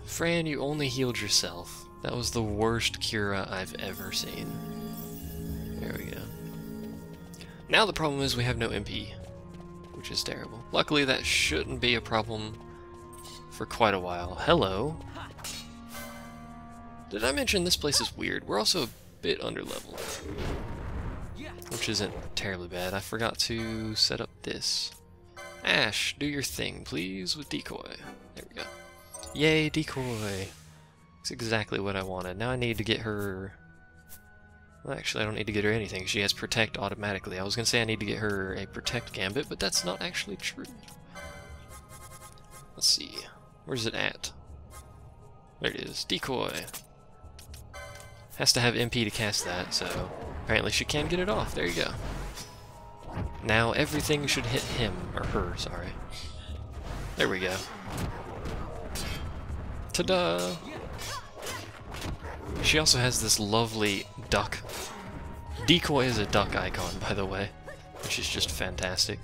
Fran, you only healed yourself. That was the worst Cura I've ever seen. There we go. Now the problem is we have no MP, which is terrible. Luckily that shouldn't be a problem for quite a while. Hello. Did I mention this place is weird? We're also a bit underleveled, which isn't terribly bad. I forgot to set up this. Ash, do your thing, please, with decoy. There we go. Yay, decoy. That's exactly what I wanted. Now I need to get her... Well, actually, I don't need to get her anything. She has protect automatically. I was going to say I need to get her a protect gambit, but that's not actually true. Let's see. Where's it at? There it is. Decoy. Has to have MP to cast that, so apparently she can get it off. There you go. Now everything should hit him, or her, sorry. There we go. Ta-da! She also has this lovely duck. Decoy is a duck icon, by the way, which is just fantastic.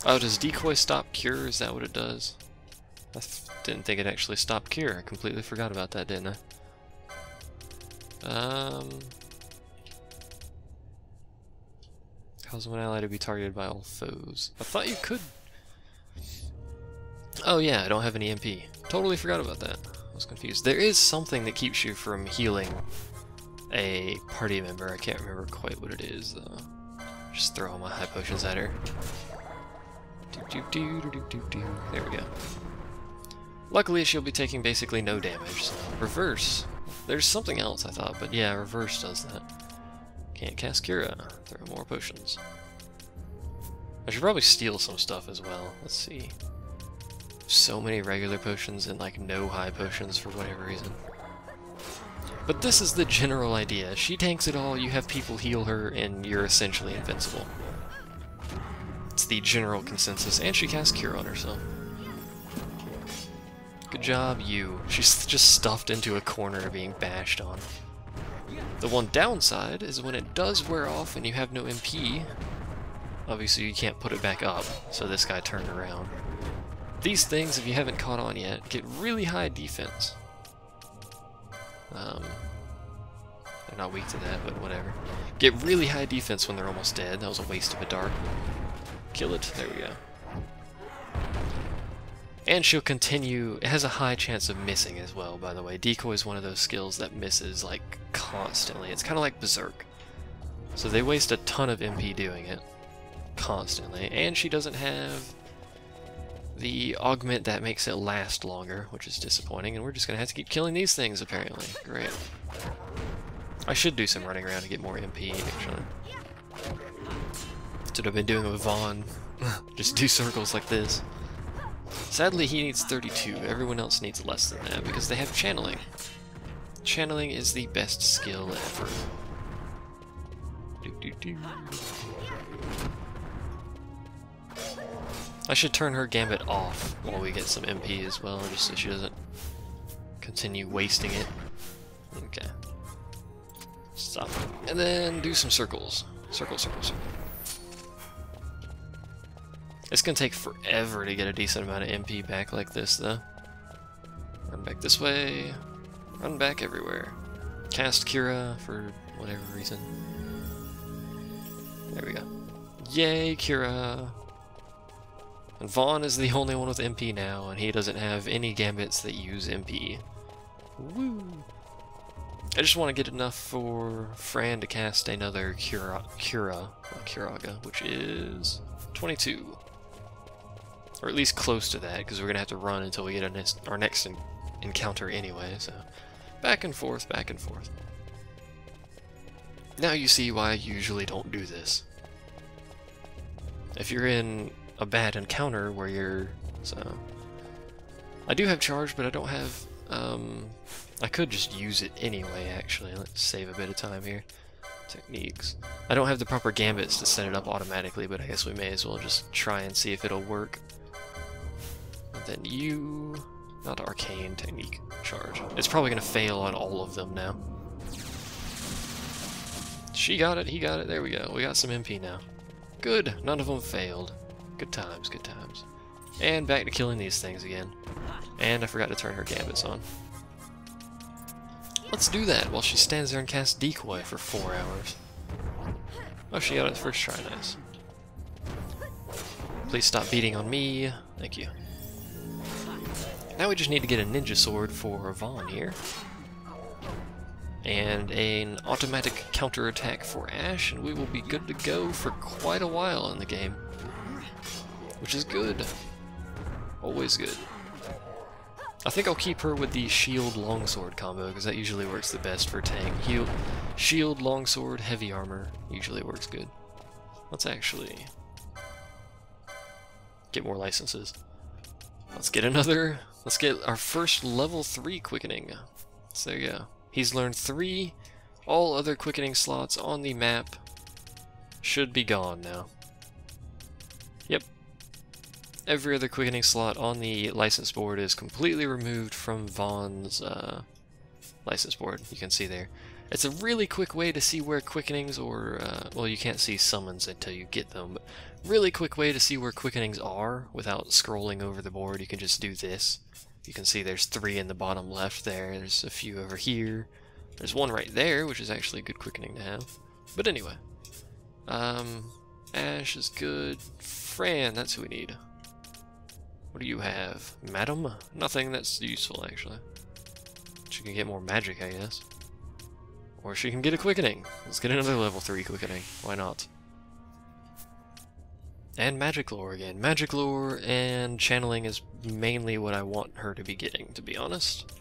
Oh, does decoy stop cure? Is that what it does? I didn't think it actually stopped cure. I completely forgot about that, didn't I? Cause one ally to be targeted by all foes. I thought you could... Oh yeah, I don't have any MP. Totally forgot about that. I was confused. There is something that keeps you from healing a party member. I can't remember quite what it is, though. Just throw all my high potions at her. There we go. Luckily, she'll be taking basically no damage. So reverse. There's something else I thought, but yeah, reverse does that. Can't cast Cura. Throw more potions. I should probably steal some stuff as well. Let's see. So many regular potions and like no high potions for whatever reason. But this is the general idea. She tanks it all, you have people heal her, and you're essentially invincible. It's the general consensus, and she casts Cure on herself. Good job, you. She's just stuffed into a corner being bashed on. The one downside is when it does wear off and you have no MP, obviously you can't put it back up, so this guy turned around. These things, if you haven't caught on yet, get really high defense. They're not weak to that, but whatever. Get really high defense when they're almost dead. That was a waste of a dart. Kill it. There we go. And she'll continue. It has a high chance of missing as well, by the way. Decoy is one of those skills that misses, like, constantly. It's kind of like Berserk. So they waste a ton of MP doing it. Constantly. And she doesn't have the augment that makes it last longer, which is disappointing. And we're just going to have to keep killing these things, apparently. Great. I should do some running around to get more MP, actually. That's what I've been doing with Vaughn. Just do circles like this. Sadly, he needs 32. Everyone else needs less than that because they have channeling. Channeling is the best skill ever. I should turn her gambit off while we get some MP as well, just so she doesn't continue wasting it. Okay. Stop. And then do some circles. Circle, circle, circle. It's gonna take forever to get a decent amount of MP back like this, though. Run back this way. Run back everywhere. Cast Cura for whatever reason. There we go. Yay, Cura! And Vaughn is the only one with MP now, and he doesn't have any gambits that use MP. Woo! I just want to get enough for Fran to cast another Curaga, which is 22. Or at least close to that, because we're going to have to run until we get our next encounter anyway, so... Back and forth, back and forth. Now you see why I usually don't do this. If you're in a bad encounter where you're... so... I do have charge, but I don't have... I could just use it anyway, actually. Let's save a bit of time here. Techniques. I don't have the proper gambits to set it up automatically, but I guess we may as well just try and see if it'll work. And then you... not arcane technique charge. It's probably going to fail on all of them now. She got it, he got it, there we go. We got some MP now. Good, none of them failed. Good times, good times. And back to killing these things again. And I forgot to turn her gambits on. Let's do that while she stands there and casts Decoy for 4 hours. Oh, she got it first try, nice. Please stop beating on me. Thank you. Now we just need to get a ninja sword for Vaughn here. And an automatic counterattack for Ash, and we will be good to go for quite a while in the game. Which is good. Always good. I think I'll keep her with the shield longsword combo, because that usually works the best for tank. Shield, longsword, heavy armor usually works good. Let's actually get more licenses. Let's get our first level 3 quickening. So yeah, he's learned 3. All other quickening slots on the map should be gone now. Yep. Every other quickening slot on the license board is completely removed from Vaughn's license board. You can see there. It's a really quick way to see where quickenings or, well, you can't see summons until you get them, but really quick way to see where quickenings are without scrolling over the board. You can just do this. You can see there's 3 in the bottom left there. There's a few over here. There's 1 right there, which is actually a good quickening to have. But anyway. Ash is good. Fran, that's who we need. What do you have? Madam? Nothing that's useful, actually. She can get more magic, I guess. Or she can get a quickening. Let's get another level 3 quickening. Why not? And magic lore again. Magic lore and channeling is mainly what I want her to be getting, to be honest.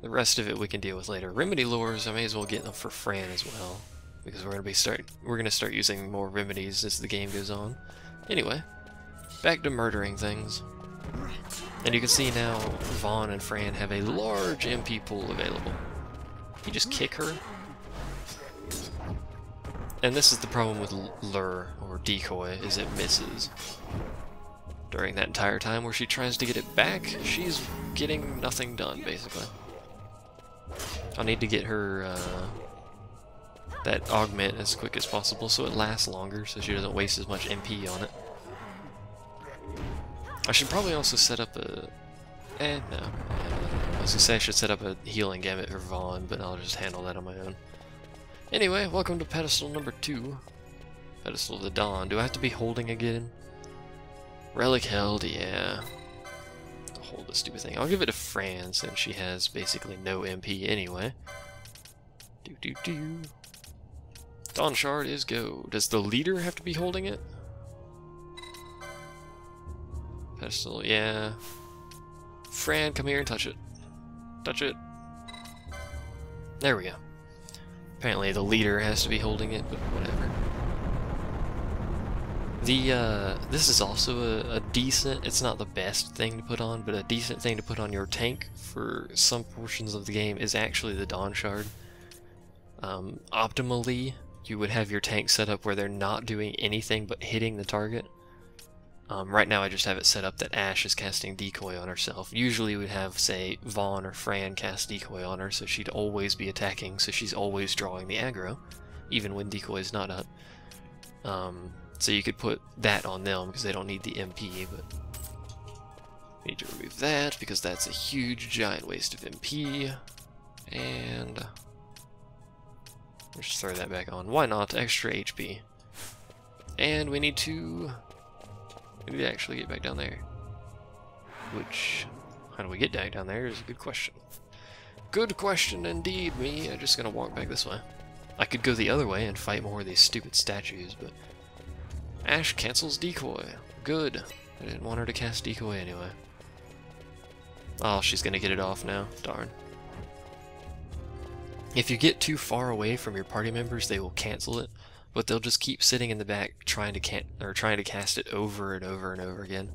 The rest of it we can deal with later. Remedy lores, I may as well get them for Fran as well, because we're gonna start using more remedies as the game goes on. Anyway. Back to murdering things. And you can see now Vaughn and Fran have a large MP pool available. You just kick her. And this is the problem with lure, or decoy, is it misses. During that entire time where she tries to get it back, she's getting nothing done, basically. I'll need to get her that augment as quick as possible so it lasts longer, so she doesn't waste as much MP on it. I should probably also set up a... no. I was gonna say I should set up a healing gambit for Vaughn, but I'll just handle that on my own. Anyway, welcome to pedestal number 2. Pedestal of the Dawn. Do I have to be holding again? Relic held, yeah. I'll hold this stupid thing. I'll give it to Fran since she has basically no MP anyway. Dawn Shard is go. Does the leader have to be holding it? Pedestal, yeah. Fran, come here and touch it. Touch it. There we go. Apparently the leader has to be holding it, but whatever. This is also a decent, it's not the best thing to put on, but a decent thing to put on your tank for some portions of the game is actually the Dawn Shard. Optimally, you would have your tank set up where they're not doing anything but hitting the target. Right now I just have it set up that Ash is casting Decoy on herself. Usually we'd have, say, Vaughn or Fran cast Decoy on her, so she'd always be attacking, so she's always drawing the aggro, even when Decoy is not up. So you could put that on them, because they don't need the MP, but... we need to remove that, because that's a huge, giant waste of MP. And... let's just throw that back on. Why not? Extra HP. And we need to... maybe actually get back down there. Which, how do we get down there is a good question. Good question indeed, me. I'm just gonna walk back this way. I could go the other way and fight more of these stupid statues, but... Ash cancels Decoy. Good. I didn't want her to cast Decoy anyway. Oh, she's gonna get it off now. Darn. If you get too far away from your party members, they will cancel it. But they'll just keep sitting in the back trying to cast it over and over and over again.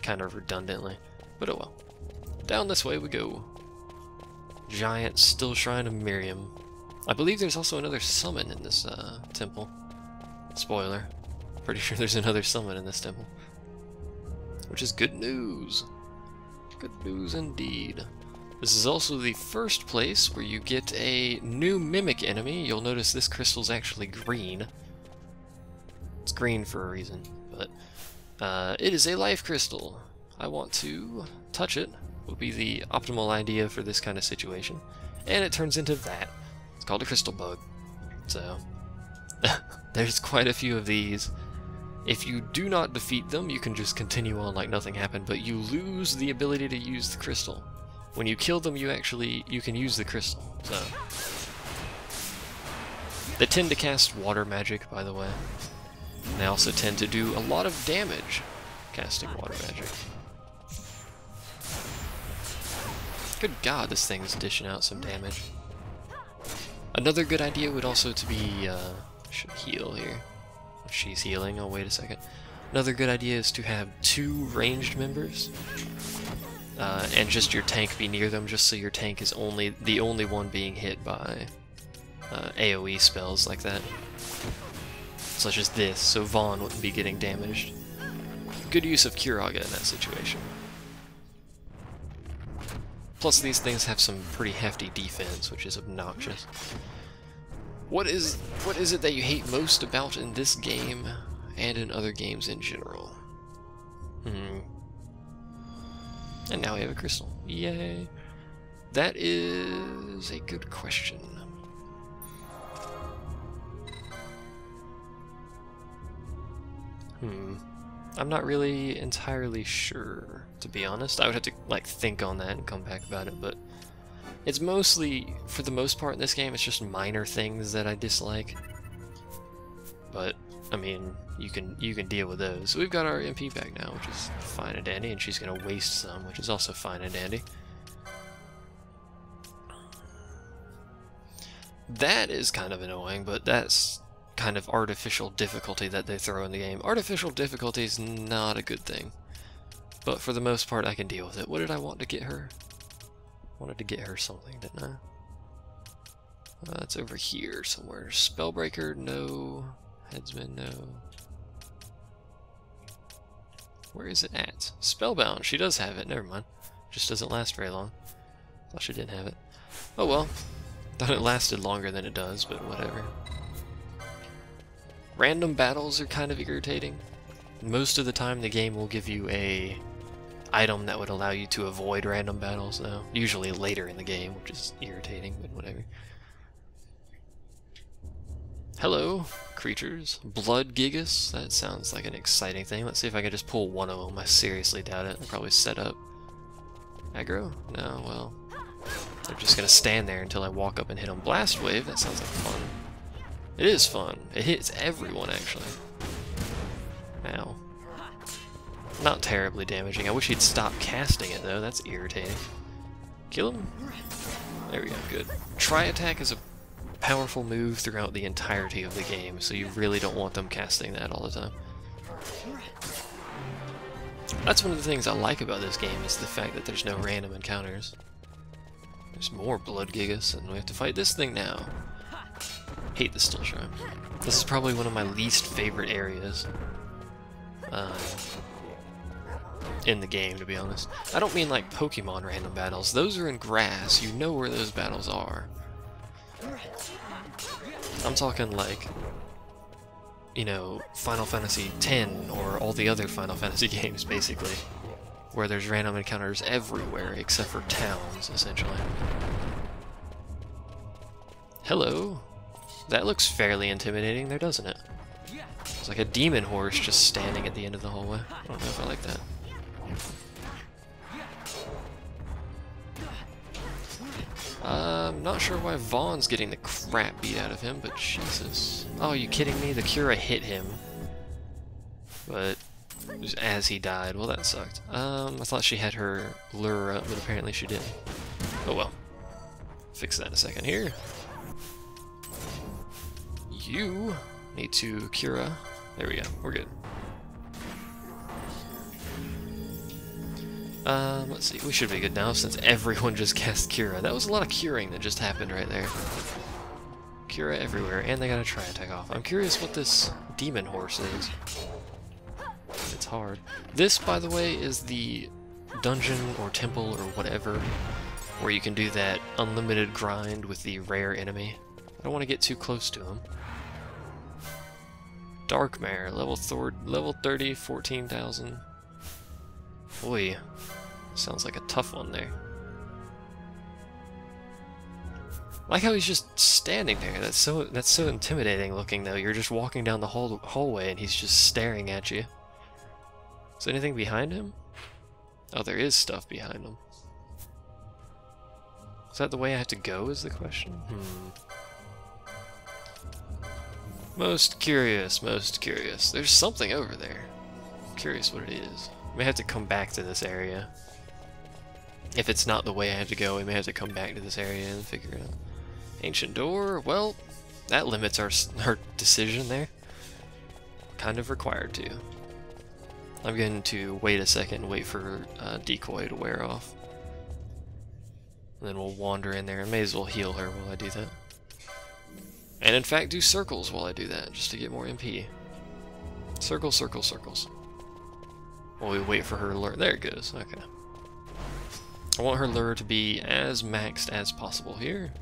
Kind of redundantly. But oh well. Down this way we go. Giant still shrine of Miriam. I believe there's also another summon in this temple. Spoiler. Pretty sure there's another summon in this temple. Which is good news. Good news indeed. This is also the first place where you get a new mimic enemy. You'll notice this crystal's actually green. It's green for a reason, but It is a life crystal. I want to touch it. Would be the optimal idea for this kind of situation. And it turns into that. It's called a crystal bug. So, there's quite a few of these. If you do not defeat them, you can just continue on like nothing happened, but you lose the ability to use the crystal. When you kill them, you can use the crystal. So, they tend to cast water magic, by the way. And they also tend to do a lot of damage casting water magic. Good God, this thing is dishing out some damage. Another good idea would also to be, should heal here. She's healing, oh wait a second. Another good idea is to have 2 ranged members. And just your tank be near them, just so your tank is the only one being hit by AoE spells like that. Such as this, so Vaughn wouldn't be getting damaged. Good use of Kiraga in that situation. Plus these things have some pretty hefty defense, which is obnoxious. What is it that you hate most about in this game, and in other games in general? And now we have a crystal. Yay! That is a good question. I'm not really entirely sure, to be honest. I would have to like think on that and come back about it, but it's mostly, for the most part in this game, it's just minor things that I dislike. But I mean, you can deal with those. So we've got our MP back now, which is fine and dandy, and she's gonna waste some, which is also fine and dandy. That is kind of annoying, but that's kind of artificial difficulty that they throw in the game. Artificial difficulty is not a good thing, but for the most part I can deal with it. What did I want to get her? I wanted to get her something, didn't I? It's over here somewhere. Spellbreaker, no. Headsman, no. Where is it at? Spellbound, she does have it, never mind. Just doesn't last very long. Thought she didn't have it. Oh well. Thought it lasted longer than it does, but whatever. Random battles are kind of irritating. Most of the time the game will give you a item that would allow you to avoid random battles, though. Usually later in the game, which is irritating, but whatever. Hello, creatures. Blood Gigas? That sounds like an exciting thing. Let's see if I can just pull one of them. I seriously doubt it. They'll probably set up. Aggro? No, well. They're just gonna stand there until I walk up and hit them. Blast Wave? That sounds like fun. It is fun. It hits everyone, actually. Ow. Not terribly damaging. I wish he'd stop casting it, though. That's irritating. Kill him? There we go, good. Tri-attack is a powerful move throughout the entirety of the game, so you really don't want them casting that all the time. That's one of the things I like about this game, is the fact that there's no random encounters. There's more Blood Gigas, and we have to fight this thing now. Hate the Still Shrine. This is probably one of my least favorite areas in the game, to be honest. I don't mean like Pokemon random battles. Those are in grass. You know where those battles are. I'm talking like, you know, Final Fantasy X or all the other Final Fantasy games, basically, where there's random encounters everywhere except for towns, essentially. Hello. That looks fairly intimidating there, doesn't it? It's like a demon horse just standing at the end of the hallway. I don't know if I like that. I'm not sure why Vaughn's getting the crap beat out of him, but Jesus. Oh, are you kidding me? The Cura hit him. But it was as he died. Well, that sucked. I thought she had her lure up, but apparently she didn't. Oh well. Fix that in a second here. You need to Cura. There we go. We're good. Let's see. We should be good now since everyone just cast Cura. That was a lot of curing that just happened right there. Cura everywhere, and they got a tri-attack off. I'm curious what this demon horse is. It's hard. This, by the way, is the dungeon or temple or whatever where you can do that unlimited grind with the rare enemy. I don't want to get too close to him. Darkmare, level 30, 14,000. Boy, sounds like a tough one there. I like how he's just standing there. That's so intimidating looking though. You're just walking down the hallway and he's just staring at you. Is there anything behind him? Oh, there is stuff behind him. Is that the way I have to go is the question? Most curious, most curious. There's something over there. I'm curious what it is. I may have to come back to this area. If it's not the way I have to go, we may have to come back to this area and figure it out. Ancient door, well, that limits our decision there. Kind of required to. I'm going to wait a second and wait for decoy to wear off. And then we'll wander in there. I may as well heal her while I do that. And in fact do circles while I do that, just to get more MP. Circles, circles, circles. While we wait for her lure. There it goes, okay. I want her lure to be as maxed as possible here.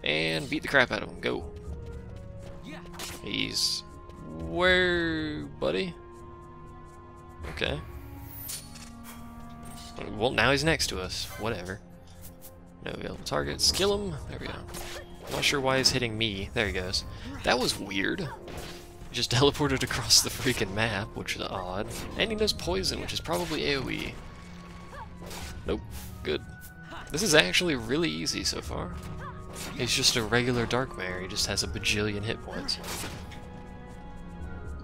And beat the crap out of him, go. He's... where, buddy? Okay. Well, now he's next to us. Whatever. No available targets. Kill him. There we go. Not sure why he's hitting me. There he goes. That was weird. He just teleported across the freaking map, which is odd. And he knows poison, which is probably AoE. Nope. Good. This is actually really easy so far. He's just a regular Darkmare. He just has a bajillion hit points.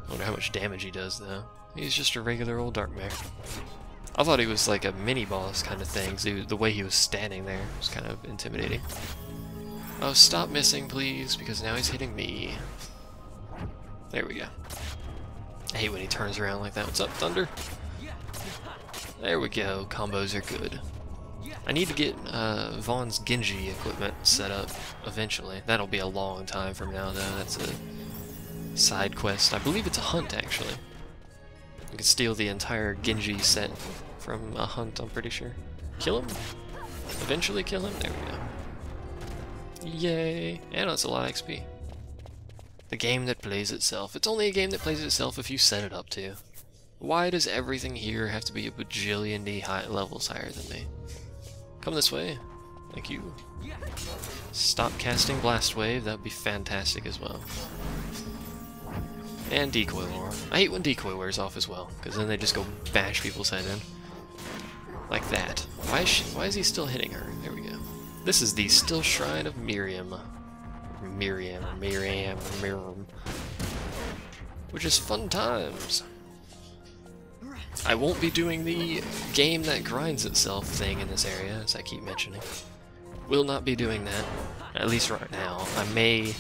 I wonder how much damage he does, though. He's just a regular old Darkmare. I thought he was like a mini-boss kind of thing, so the way he was standing there was kind of intimidating. Oh, stop missing, please, because now he's hitting me. There we go. I hate when he turns around like that. What's up, Thunder? There we go. Combos are good. I need to get Vaughn's Genji equipment set up eventually. That'll be a long time from now, though. That's a side quest. I believe it's a hunt, actually. You can steal the entire Genji set from a hunt, I'm pretty sure. Kill him? Eventually kill him? There we go. Yay! And that's a lot of XP. The game that plays itself. It's only a game that plays itself if you set it up to. Why does everything here have to be a bajillion levels higher than me? Come this way. Thank you. Stop casting Blast Wave. That would be fantastic as well. And Decoy Lore. I hate when Decoy wears off as well, because then they just go bash people's head in. Like that. Why is he still hitting her? There we go. This is the Still Shrine of Miriam. Miriam. Which is fun times. I won't be doing the game that grinds itself thing in this area, as I keep mentioning. Will not be doing that, at least right now. I may,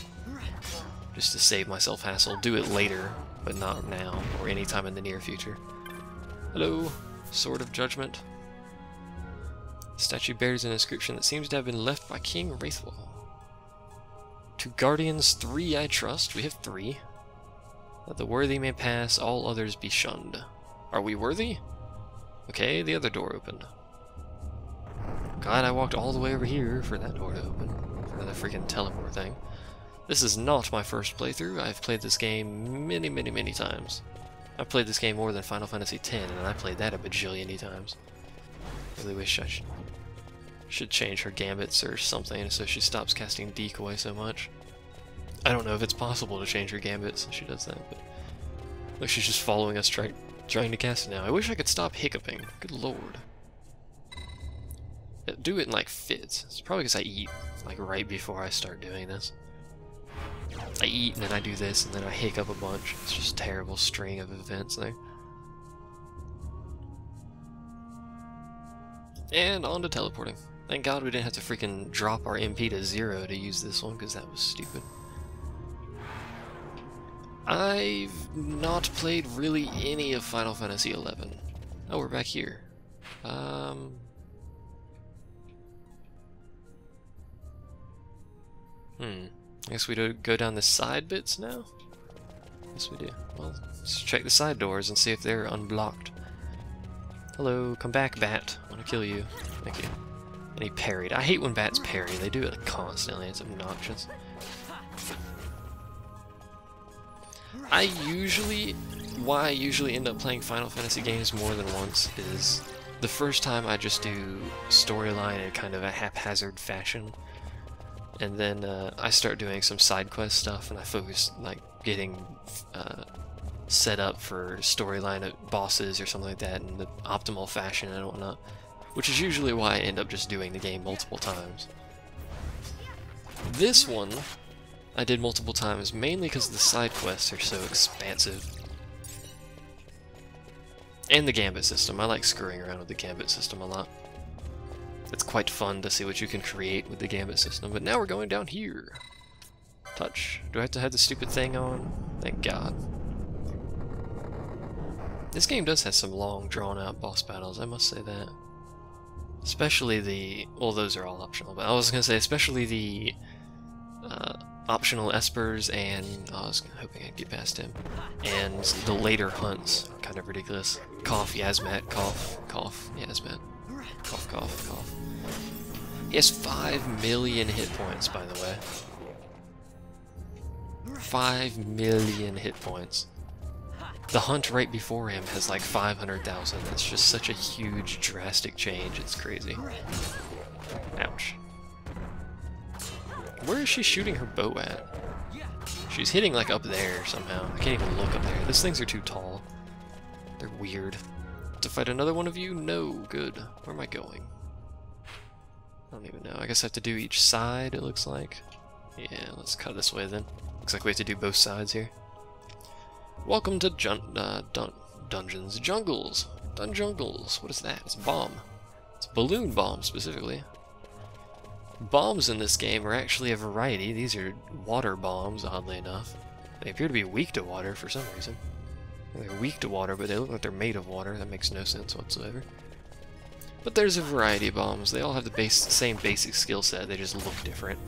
just to save myself hassle, do it later, but not now, or anytime in the near future. Hello, Sword of Judgment. The statue bears an inscription that seems to have been left by King Wraithwall. To Guardians 3 I trust. We have 3. That the worthy may pass, all others be shunned. Are we worthy? Okay, the other door opened. Glad I walked all the way over here for that door to open. For the freaking teleport thing. This is not my first playthrough. I've played this game many, many, many times. I've played this game more than Final Fantasy X, and I played that a bajillion times. Really wish I should change her gambits or something so she stops casting Decoy so much. I don't know if it's possible to change her gambits so she does that, but look, she's just following us trying to cast it now. I wish I could stop hiccuping. Good lord. Do it in like fits. It's probably because I eat like right before I start doing this. I eat and then I do this and then I hiccup a bunch. It's just a terrible string of events there. And on to teleporting. Thank God we didn't have to freaking drop our MP to 0 to use this one, because that was stupid. I've not played really any of Final Fantasy XI. Oh, we're back here. I guess we do go down the side bits now? Yes, we do. Well, let's check the side doors and see if they're unblocked. Hello, come back, bat. I want to kill you. Thank you. And he parried. I hate when bats parry. They do it constantly. It's obnoxious. Why I usually end up playing Final Fantasy games more than once is the first time I just do storyline in kind of a haphazard fashion, and then I start doing some side quest stuff, and I focus like getting set up for storyline bosses or something like that in the optimal fashion and whatnot, which is usually why I end up just doing the game multiple times. This one I did multiple times mainly because the side quests are so expansive. And the gambit system. I like screwing around with the gambit system a lot. It's quite fun to see what you can create with the gambit system. But now we're going down here. Touch. Do I have to have the stupid thing on? Thank God. This game does have some long, drawn-out boss battles, I must say that. Especially the... well, those are all optional, but I was going to say especially the optional espers and... oh, I was hoping I'd get past him. And the later hunts are kind of ridiculous. Cough, Yasmat, cough, cough, Yasmat. Cough, cough, cough. He has 5 million hit points, by the way. 5 million hit points. The hunt right before him has like 500,000. That's just such a huge, drastic change. It's crazy. Ouch. Where is she shooting her bow at? She's hitting like up there somehow. I can't even look up there. These things are too tall. They're weird. To fight another one of you? No. Good. Where am I going? I don't even know. I guess I have to do each side, it looks like. Yeah, let's cut this way then. Looks like we have to do both sides here. Welcome to Dungeons. Jungles. Dunjungles. What is that? It's a bomb. It's a balloon bomb, specifically. Bombs in this game are actually a variety. These are water bombs, oddly enough. They appear to be weak to water for some reason. They're weak to water, but they look like they're made of water. That makes no sense whatsoever. But there's a variety of bombs. They all have the same basic skill set. They just look different.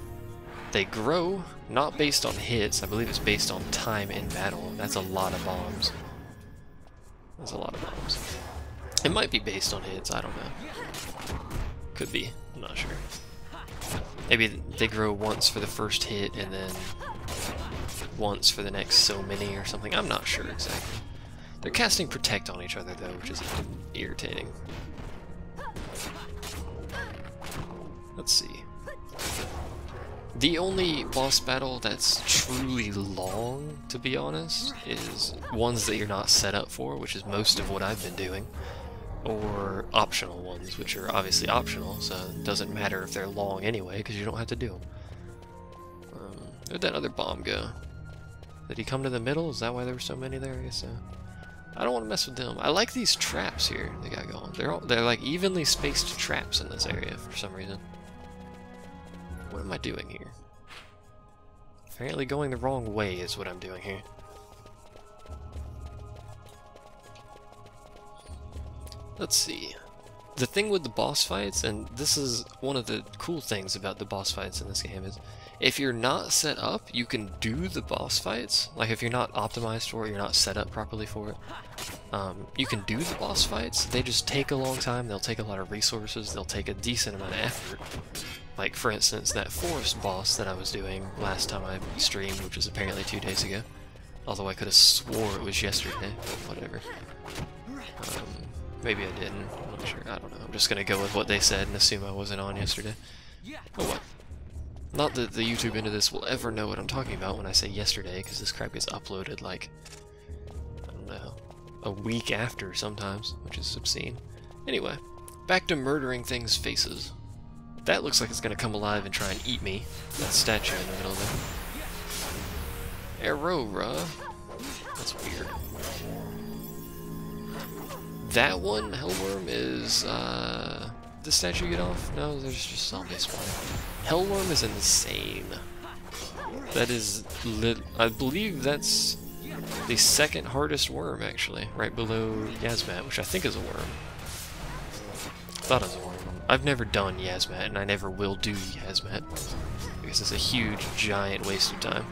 They grow, not based on hits. I believe it's based on time in battle. That's a lot of bombs. That's a lot of bombs. It might be based on hits. I don't know. Could be. I'm not sure. Maybe they grow once for the first hit and then once for the next so many or something. I'm not sure exactly. They're casting Protect on each other though, which is irritating. Let's see. The only boss battle that's truly long, to be honest, is ones that you're not set up for, which is most of what I've been doing. Or optional ones, which are obviously optional, so it doesn't matter if they're long anyway, because you don't have to do them. Where'd that other bomb go? Did he come to the middle? Is that why there were so many there? I guess so. I don't want to mess with them. I like these traps here they got going. They're like evenly spaced traps in this area for some reason. What am I doing here? Apparently going the wrong way is what I'm doing here. Let's see. The thing with the boss fights, and this is one of the cool things about the boss fights in this game, is if you're not set up, you can do the boss fights. Like if you're not optimized for it, you're not set up properly for it, you can do the boss fights. They just take a long time, they'll take a lot of resources, they'll take a decent amount of effort. Like for instance, that forest boss that I was doing last time I streamed, which was apparently 2 days ago. Although I could have swore it was yesterday, but whatever. Maybe I didn't, I'm not sure, I don't know. I'm just gonna go with what they said and assume I wasn't on yesterday. Oh what? Not that the YouTube end of this will ever know what I'm talking about when I say yesterday, because this crap gets uploaded like, I don't know, a week after sometimes, which is obscene. Anyway, back to murdering things' faces. That looks like it's gonna come alive and try and eat me. That statue in the middle there. Aurora. That's weird. That one, Hellworm, is, the statue get off? No, there's just zombies spawning. Hellworm is insane. That is I believe that's the second hardest worm, actually, right below Yasmat, which I think is a worm. Thought it was a worm. I've never done Yasmat, and I never will do Yasmat, because it's a huge, giant waste of time.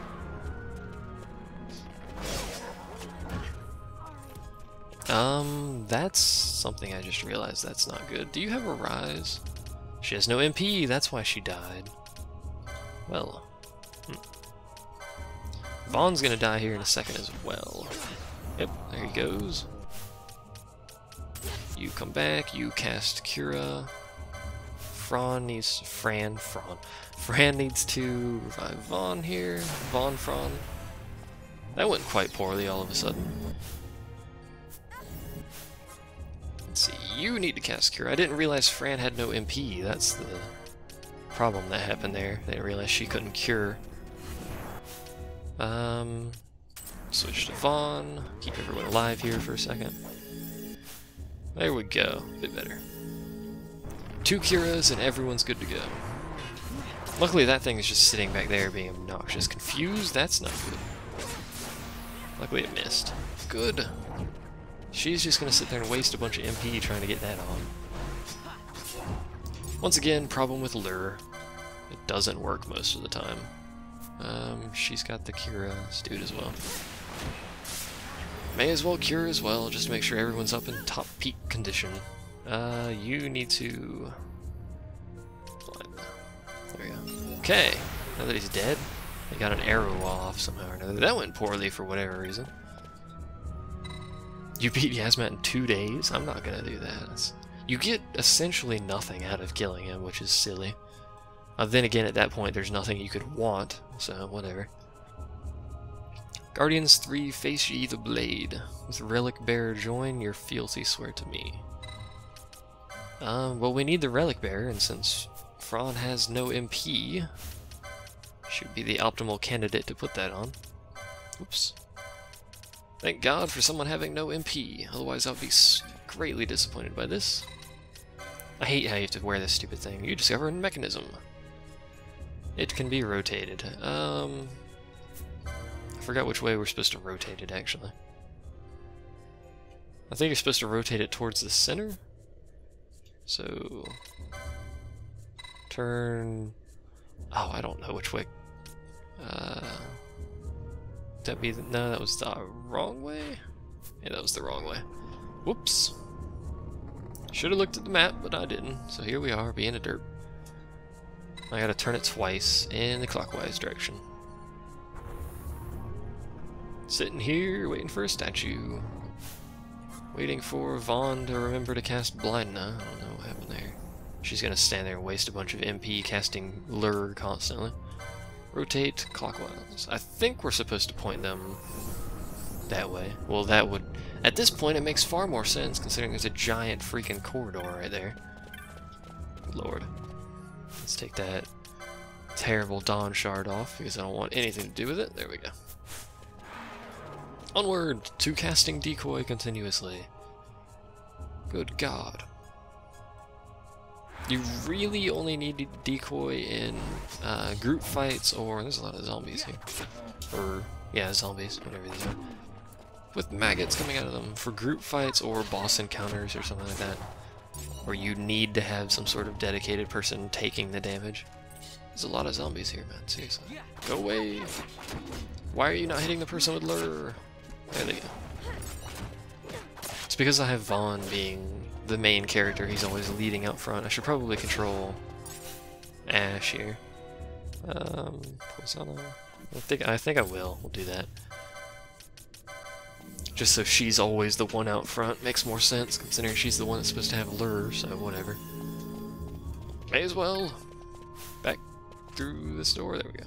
That's something I just realized that's not good. Do you have a rise? She has no MP, that's why she died. Well. Vaughn's gonna die here in a second as well. Yep, there he goes. You come back, you cast Cura. Fran needs to revive Vaughn here. Fran. That went quite poorly all of a sudden. Let's see, you need to cast Cura. I didn't realize Fran had no MP. That's the problem that happened there. I didn't realize she couldn't cure. Switch to Vaughn. Keep everyone alive here for a second. There we go. A bit better. 2 Curas and everyone's good to go. Luckily that thing is just sitting back there being obnoxious. Confused? That's not good. Luckily it missed. Good. She's just gonna sit there and waste a bunch of MP trying to get that on. Once again, problem with Lure. It doesn't work most of the time. She's got the Cura. Let's do it as well. May as well cure as well, just to make sure everyone's up in top peak condition. You need to... There we go. Okay, now that he's dead, they got an arrow off somehow or another. That went poorly for whatever reason. You beat Yasmat in 2 days? I'm not gonna do that. You get essentially nothing out of killing him, which is silly. Then again, at that point, there's nothing you could want, so whatever. Guardians 3, face ye the blade. With Relic Bearer join, your fealty swear to me. Well, we need the Relic Bearer, and since Fran has no MP, should be the optimal candidate to put that on. Oops. Thank God for someone having no MP, otherwise I would be greatly disappointed by this. I hate how you have to wear this stupid thing. You discover a mechanism. It can be rotated. I forgot which way we're supposed to rotate it, actually. I think you're supposed to rotate it towards the center. So... turn... oh, I don't know which way. That be the... no, that was the wrong way? Yeah, that was the wrong way. Whoops. Should have looked at the map, but I didn't. So here we are, being a derp. I gotta turn it twice in the clockwise direction. Sitting here, waiting for a statue. Waiting for Vaughn to remember to cast Blindna. I don't know what happened there. She's gonna stand there and waste a bunch of MP casting Lure constantly. Rotate clockwise. I think we're supposed to point them that way. Well, that would... at this point, it makes far more sense, considering there's a giant freaking corridor right there. Good lord. Let's take that terrible Dawn Shard off, because I don't want anything to do with it. There we go. Onward to casting Decoy continuously. Good God. You really only need Decoy in group fights, or there's a lot of zombies here. Or, yeah, zombies, whatever these are. With maggots coming out of them. For group fights or boss encounters or something like that. Where you need to have some sort of dedicated person taking the damage. There's a lot of zombies here, man, seriously. Go away! Why are you not hitting the person with Lure? There they go. It's because I have Vaughn being the main character, he's always leading out front. I should probably control Ash here. Poisano. I think I will. We'll do that. Just so she's always the one out front. Makes more sense, considering she's the one that's supposed to have Lure, so whatever. May as well. Back through this door. There we go.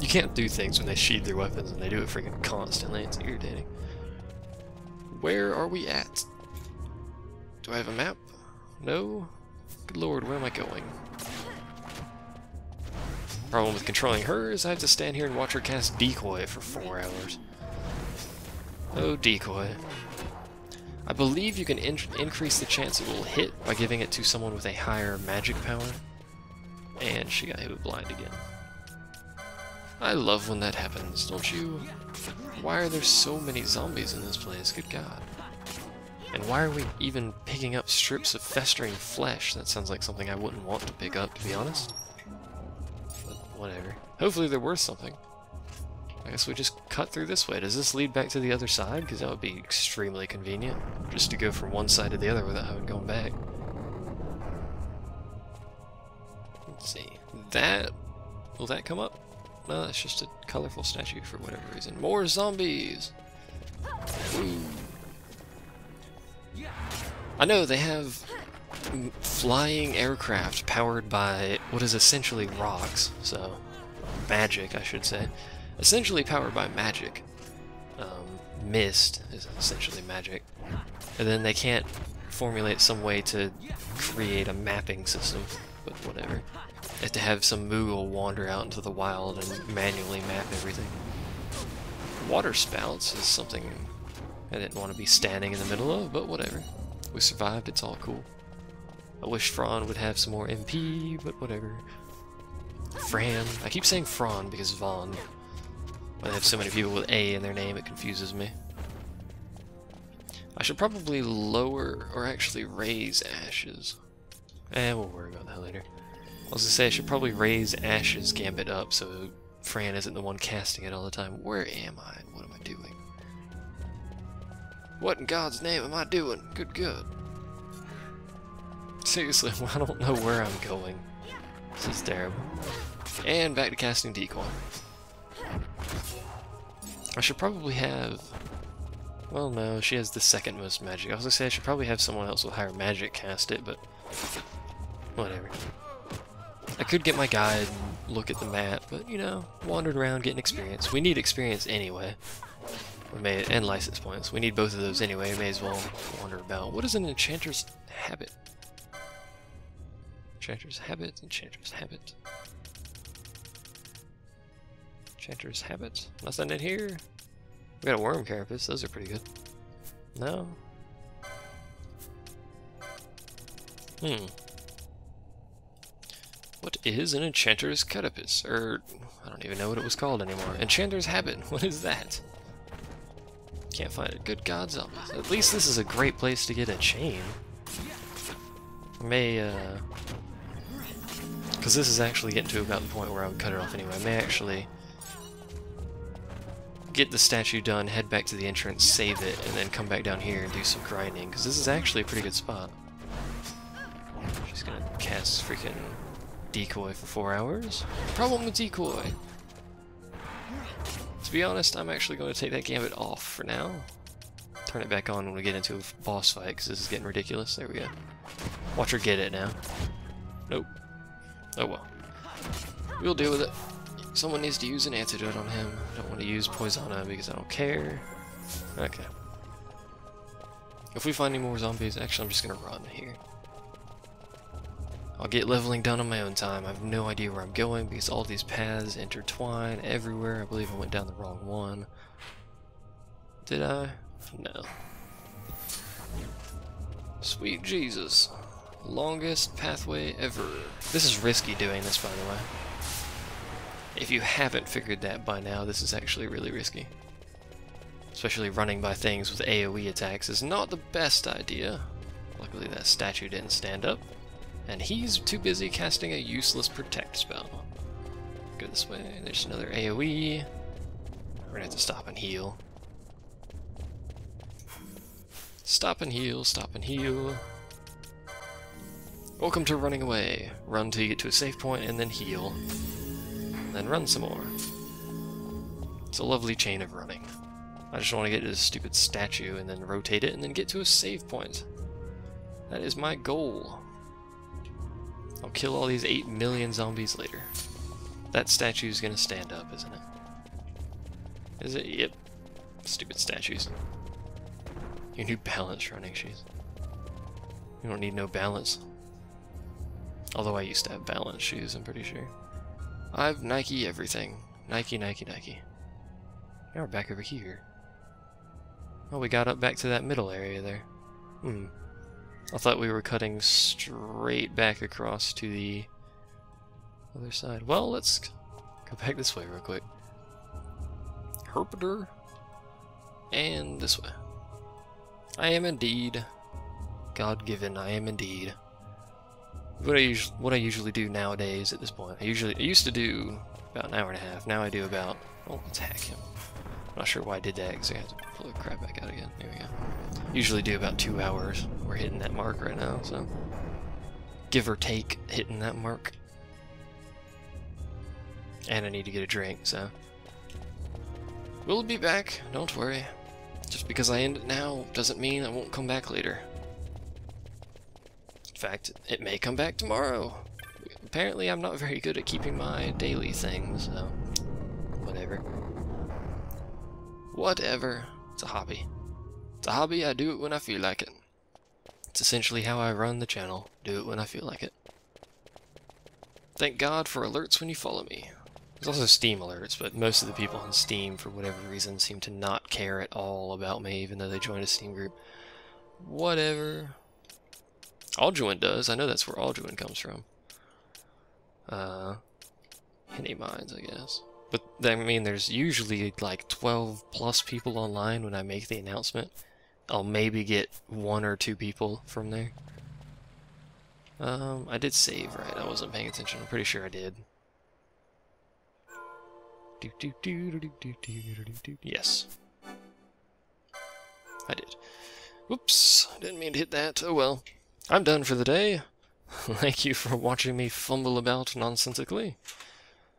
You can't do things when they sheathe their weapons, and they do it freaking constantly. It's irritating. Where are we at? Do I have a map? No? Good lord, where am I going? Problem with controlling her is I have to stand here and watch her cast Decoy for 4 hours. Oh, Decoy. I believe you can increase the chance it will hit by giving it to someone with a higher magic power. And she got hit with Blind again. I love when that happens, don't you? Why are there so many zombies in this place? Good God. And why are we even picking up strips of festering flesh? That sounds like something I wouldn't want to pick up, to be honest. But whatever. Hopefully they're worth something. I guess we just cut through this way. Does this lead back to the other side? Because that would be extremely convenient. Just to go from one side to the other without having going back. Let's see. That... will that come up? no, that's just a colorful statue for whatever reason. More zombies! Woo. I know, they have flying aircraft powered by what is essentially rocks, so magic, I should say. Essentially powered by magic. Mist is essentially magic. And then they can't formulate some way to create a mapping system, but whatever. They have to have some Moogle wander out into the wild and manually map everything. Water spouts is something I didn't want to be standing in the middle of, but whatever. We survived, it's all cool. I wish Fran would have some more MP, but whatever. Fran. I keep saying Fran because Vaughn. When they have so many people with A in their name, it confuses me. I should probably lower, or actually raise Ashes. We'll worry about that later. I was gonna say I should probably raise Ash's Gambit up so Fran isn't the one casting it all the time. Where am I? What am I doing? What in God's name am I doing? Good. Seriously, I don't know where I'm going. This is terrible. And back to casting Decoy. I should probably have... Well, no, she has the second most magic. I was gonna say I should probably have someone else with higher magic cast it, but... whatever. I could get my guide and look at the map, but, you know, wandered around getting experience. We need experience anyway. And license points. We need both of those anyway. May as well wander about. What is an Enchanter's Habit? Enchanter's Habit, Enchanter's Habit. Enchanter's Habit. Nothing in here. We got a Worm Carapace. Those are pretty good. No? What is an Enchanter's Carapace? I don't even know what it was called anymore. Enchanter's Habit. What is that? Can't find it. Good God, zombies. At least this is a great place to get a chain. Because this is actually getting to about the point where I would cut it off anyway. I may actually get the statue done, head back to the entrance, save it, and then come back down here and do some grinding, because this is actually a pretty good spot. She's gonna cast freaking Decoy for 4 hours. Problem with Decoy. To be honest, I'm actually going to take that Gambit off for now. Turn it back on when we get into a boss fight, because this is getting ridiculous. There we go. Watch her get it now. Nope. Oh well. We'll deal with it. Someone needs to use an antidote on him. I don't want to use Poisona because I don't care. Okay. If we find any more zombies, actually I'm just going to run here. I'll get leveling done on my own time. I have no idea where I'm going because all these paths intertwine everywhere. I believe I went down the wrong one. Did I? No. Sweet Jesus. Longest pathway ever. This is risky doing this, by the way. If you haven't figured that by now, this is actually really risky. Especially running by things with AoE attacks is not the best idea. Luckily that statue didn't stand up. And he's too busy casting a useless protect spell. Go this way, there's another AoE. We're gonna have to stop and heal. Stop and heal, stop and heal. Welcome to running away. Run till you get to a safe point and then heal. Then run some more. It's a lovely chain of running. I just want to get to this stupid statue and then rotate it and then get to a save point. That is my goal. I'll kill all these 8 million zombies later. That statue's gonna stand up, isn't it? Is it? Yep. Stupid statues. You need balance running shoes. You don't need no balance. Although I used to have balance shoes, I'm pretty sure. I've Nike everything. Nike, Nike, Nike. Now we're back over here. Oh, we got up back to that middle area there. I thought we were cutting straight back across to the other side. Well, let's go back this way real quick. Herpeter. And this way. I am indeed God-given. I am indeed. What I usually do nowadays at this point. I used to do about an hour and a half. Now I do about... Oh, let's hack him. I'm not sure why I did that because I had to pull the crap back out again. There we go. Usually do about 2 hours. We're hitting that mark right now, so... Give or take, hitting that mark. And I need to get a drink, so... We'll be back, don't worry. Just because I end it now doesn't mean I won't come back later. In fact, it may come back tomorrow. Apparently I'm not very good at keeping my daily things, so... Whatever. Whatever. It's a hobby. It's a hobby, I do it when I feel like it. It's essentially how I run the channel. Do it when I feel like it. Thank God for alerts when you follow me. There's also Steam alerts, but most of the people on Steam, for whatever reason, seem to not care at all about me, even though they joined a Steam group. Whatever. Alduin does. I know that's where Alduin comes from. Henny Mines, I guess. But, I mean, there's usually like 12 plus people online when I make the announcement. I'll maybe get 1 or 2 people from there. I did save, right? I wasn't paying attention. I'm pretty sure I did. Yes. I did. Whoops. Didn't mean to hit that. Oh well. I'm done for the day. Thank you for watching me fumble about nonsensically.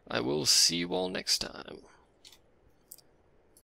I will see you all next time.